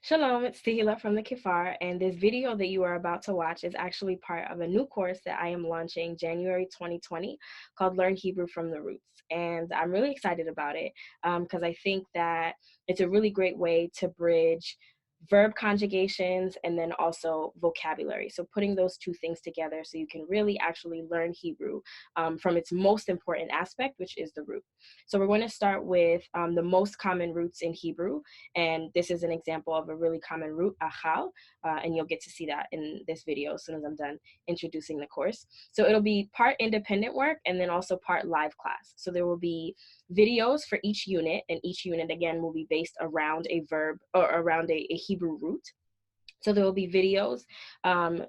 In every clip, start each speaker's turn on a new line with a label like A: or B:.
A: Shalom, it's Tehila from the Kifar, and this video that you are about to watch is actually part of a new course that I am launching January 2020 called Learn Hebrew from the Roots. And I'm really excited about it because I think that it's a really great way to bridge verb conjugations and then also vocabulary. So putting those two things together so you can really actually learn Hebrew from its most important aspect, which is the root. So we're going to start with the most common roots in Hebrew. And this is an example of a really common root, achal, and you'll get to see that in this video as soon as I'm done introducing the course. So it'll be part independent work and then also part live class. So there will be videos for each unit, and each unit again will be based around a verb or around a Hebrew root. So there will be videos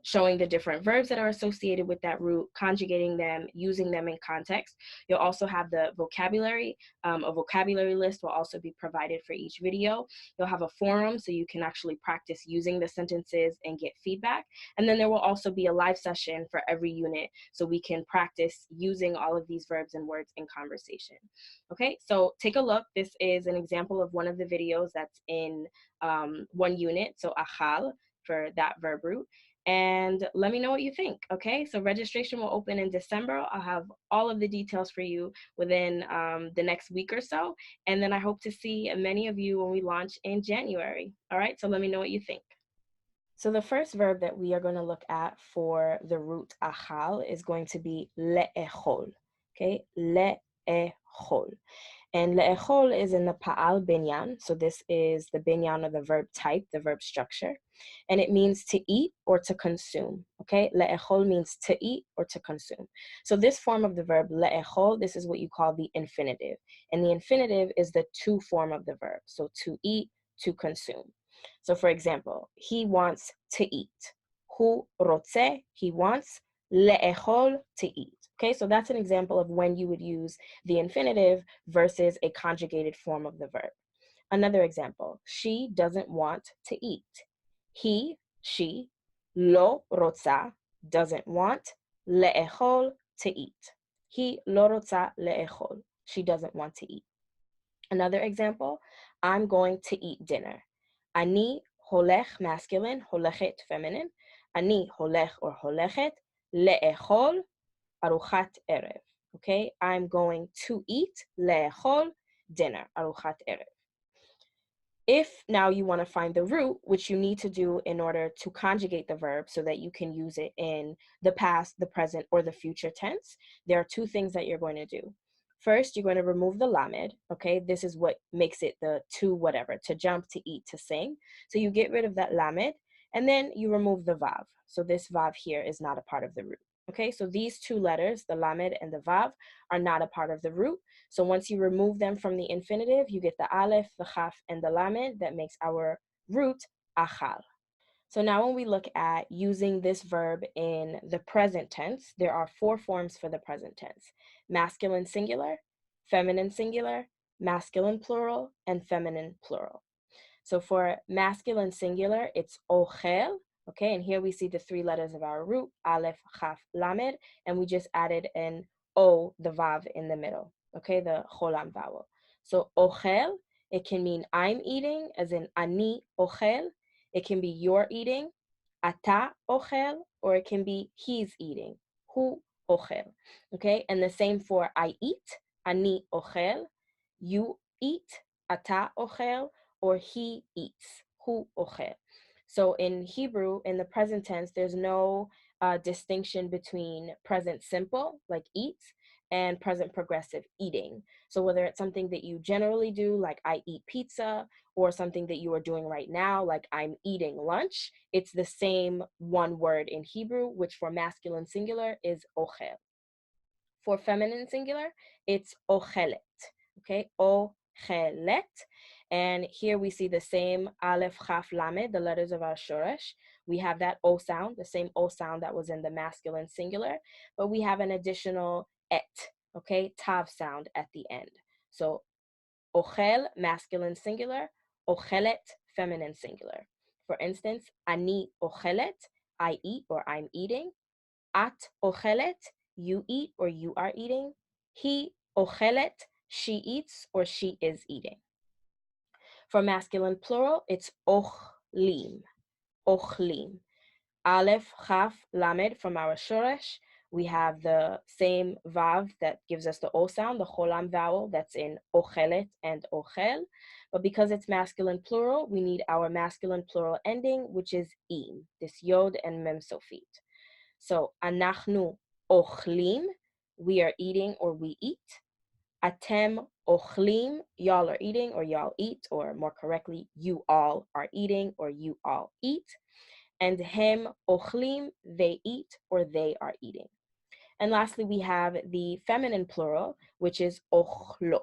A: showing the different verbs that are associated with that root, conjugating them, using them in context. You'll also have the vocabulary. A vocabulary list will also be provided for each video. You'll have a forum so you can actually practice using the sentences and get feedback. And then there will also be a live session for every unit so we can practice using all of these verbs and words in conversation. Okay, so take a look. This is an example of one of the videos that's in one unit, so achal, for that verb root, and let me know what you think. Okay, so registration will open in December. I'll have all of the details for you within the next week or so, and then I hope to see many of you when we launch in January. All right, so let me know what you think. So the first verb that we are going to look at for the root achal is going to be le'echol. Okay, le'echol. And le'echol is in the pa'al binyan. So this is the binyan of the verb type, the verb structure. And it means to eat or to consume. Okay, le'echol means to eat or to consume. So this form of the verb le'echol, this is what you call the infinitive. And the infinitive is the to form of the verb. So to eat, to consume. So for example, he wants to eat. Hu rotze, he wants, le'echol, to eat. Okay, so that's an example of when you would use the infinitive versus a conjugated form of the verb. Another example, she doesn't want to eat. He, she, lo rotza, doesn't want, le'echol, to eat. He lo rotza le'echol. She doesn't want to eat. Another example, I'm going to eat dinner. Ani holech masculine, holechet feminine. Ani holech or holechet le'echol aruchat erev. Okay, I'm going to eat le'echol, dinner, aruchat erev. If now you want to find the root, which you need to do in order to conjugate the verb so that you can use it in the past, the present, or the future tense, there are two things that you're going to do. First, you're going to remove the lamed, okay? This is what makes it the to whatever, to jump, to eat, to sing. So you get rid of that lamed, and then you remove the vav. So this vav here is not a part of the root. Okay, so these two letters, the lamed and the vav, are not a part of the root. So once you remove them from the infinitive, you get the aleph, the chaf, and the lamed that makes our root achal. So now when we look at using this verb in the present tense, there are four forms for the present tense: masculine singular, feminine singular, masculine plural, and feminine plural. So for masculine singular, it's ochel, okay? And here we see the three letters of our root, aleph, chaf, lamed, and we just added an o, the vav in the middle, okay? The cholam vowel. So ochel, it can mean I'm eating, as in ani ochel. It can be you're eating, ata ochel, or it can be he's eating, hu ochel, okay? And the same for I eat, ani ochel, you eat, ata ochel, or he eats, hu ochel. So in Hebrew, in the present tense, there's no distinction between present simple, like eats, and present progressive, eating. So whether it's something that you generally do, like I eat pizza, or something that you are doing right now, like I'm eating lunch, it's the same one word in Hebrew, which for masculine singular is ochel. For feminine singular, it's ochelet, okay? Ochelet. And here we see the same aleph, chaf, lamed, the letters of our shoresh. We have that O sound, the same O sound that was in the masculine singular, but we have an additional et, okay? Tav sound at the end. So ochel, masculine singular, ochelet, feminine singular. For instance, ani ochelet, I eat or I'm eating. At ochelet, you eat or you are eating. He ochelet, she eats or she is eating. For masculine plural, it's ochlet, ochlim, ochlim. Aleph, Chaf, Lamed from our Shoresh. We have the same Vav that gives us the O sound, the Cholam vowel that's in Ochelet and Ochel. But because it's masculine plural, we need our masculine plural ending, which is Im, this Yod and Mem Sofit. So, Anachnu Ochlim, we are eating or we eat. Atem Ochlim, y'all are eating or y'all eat, or more correctly, you all are eating or you all eat. And hem ochlim, they eat or they are eating. And lastly, we have the feminine plural, which is ochlot.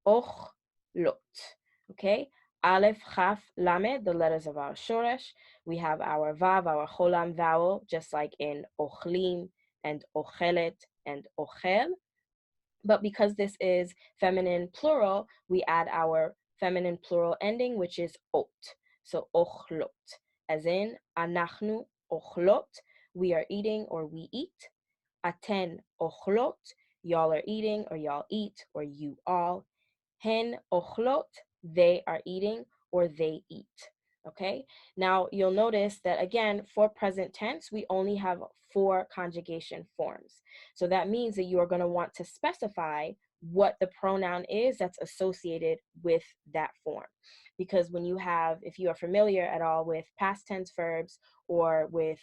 A: Ochlot. Okay? Aleph, Chaf, Lamed, the letters of our Shoresh. We have our Vav, our Cholam vowel, just like in ochlim and ochelet and ochel. But because this is feminine plural, we add our feminine plural ending, which is ot. So ochlot, as in anachnu ochlot, we are eating or we eat. Aten ochlot, y'all are eating or y'all eat or you all. Hen ochlot, they are eating or they eat. Okay, now you'll notice that again, for present tense, we only have 4 conjugation forms. So that means that you are going to want to specify what the pronoun is that's associated with that form. Because when you have, if you are familiar at all with past tense verbs or with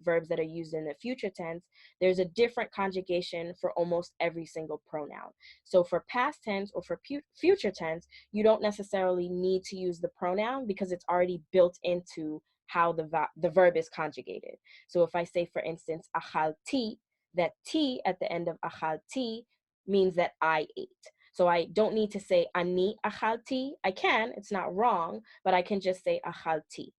A: verbs that are used in the future tense, there's a different conjugation for almost every single pronoun. So for past tense or for future tense, you don't necessarily need to use the pronoun because it's already built into how the verb is conjugated. So if I say, for instance, achalti, that T at the end of achalti means that I ate. So I don't need to say ani achalti. I can, it's not wrong, but I can just say achalti.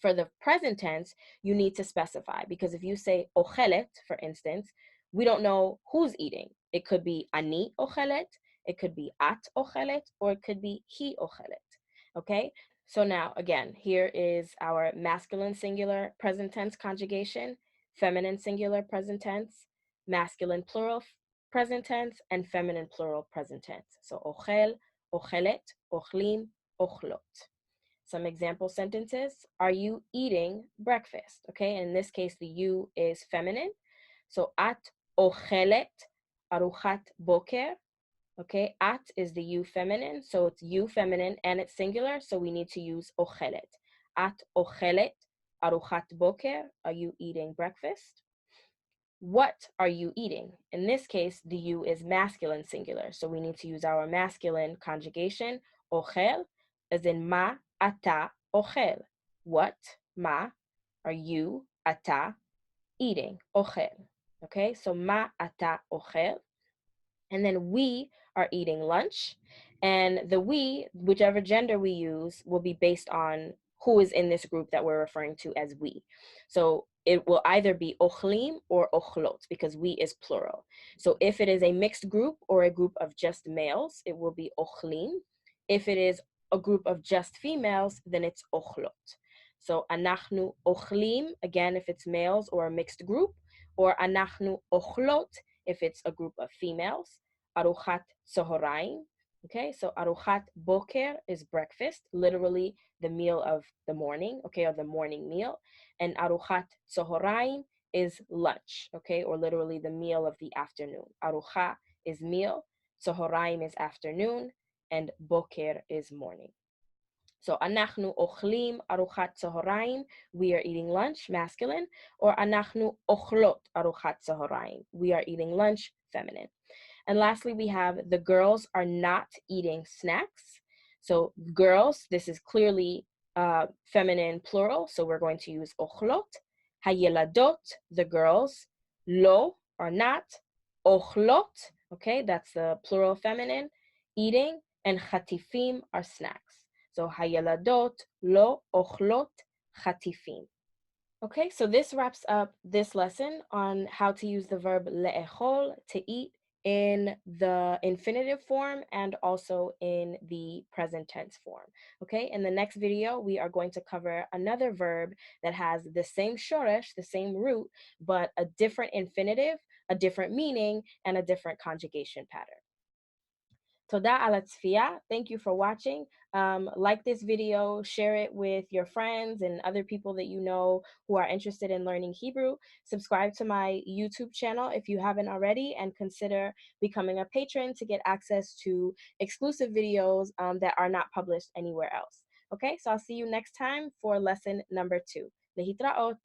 A: For the present tense, you need to specify, because if you say ochelet, for instance, we don't know who's eating. It could be ani ochelet, it could be at ochelet, or it could be he ochelet. Okay? So now, again, here is our masculine singular present tense conjugation, feminine singular present tense, masculine plural present tense, and feminine plural present tense. So ochel, ochelet, ochlim, ochlot. Some example sentences. Are you eating breakfast? Okay, in this case, the you is feminine. So at ochelet aruchat boker. Okay, at is the you feminine, so it's you feminine and it's singular, so we need to use ochelet. At ochelet aruchat boker. Are you eating breakfast? What are you eating? In this case, the you is masculine singular, so we need to use our masculine conjugation, ochel, as in ma ata ochel. What, ma, are you, ata, eating, ochel. Okay, so ma ata ochel. And then we are eating lunch. And the we, whichever gender we use, will be based on who is in this group that we're referring to as we. So it will either be ochlim or ochlot, because we is plural. So if it is a mixed group or a group of just males, it will be ochlim. If it is a group of just females, then it's ochlot. So anachnu ochlim, again, if it's males or a mixed group, or anachnu ochlot, if it's a group of females. Aruchat tzohoraim. Okay, so aruchat boker is breakfast, literally the meal of the morning, okay, or the morning meal. And aruchat tzohoraim is lunch, okay, or literally the meal of the afternoon. Arucha is meal, tzohoraim is afternoon, and boker is morning. So anachnu ochlim aruchat tzohoraim, we are eating lunch, masculine, or anachnu ochlot aruchat tzohoraim, we are eating lunch, feminine. And lastly, we have the girls are not eating snacks. So girls, this is clearly feminine plural, so we're going to use ochlot. Hayeladot, the girls, lo, are not, ochlot, okay, that's the plural feminine, eating, and chatifim are snacks. So hayeladot, lo, ochlot, chatifim. Okay, so this wraps up this lesson on how to use the verb le'echol, to eat, in the infinitive form and also in the present tense form. Okay, in the next video, we are going to cover another verb that has the same shoresh, the same root, but a different infinitive, a different meaning, and a different conjugation pattern. Toda ala tzfiya. Thank you for watching. Like this video, share it with your friends and other people that you know who are interested in learning Hebrew. Subscribe to my YouTube channel if you haven't already, and consider becoming a patron to get access to exclusive videos that are not published anywhere else. Okay, so I'll see you next time for lesson number 2. Lehitraot.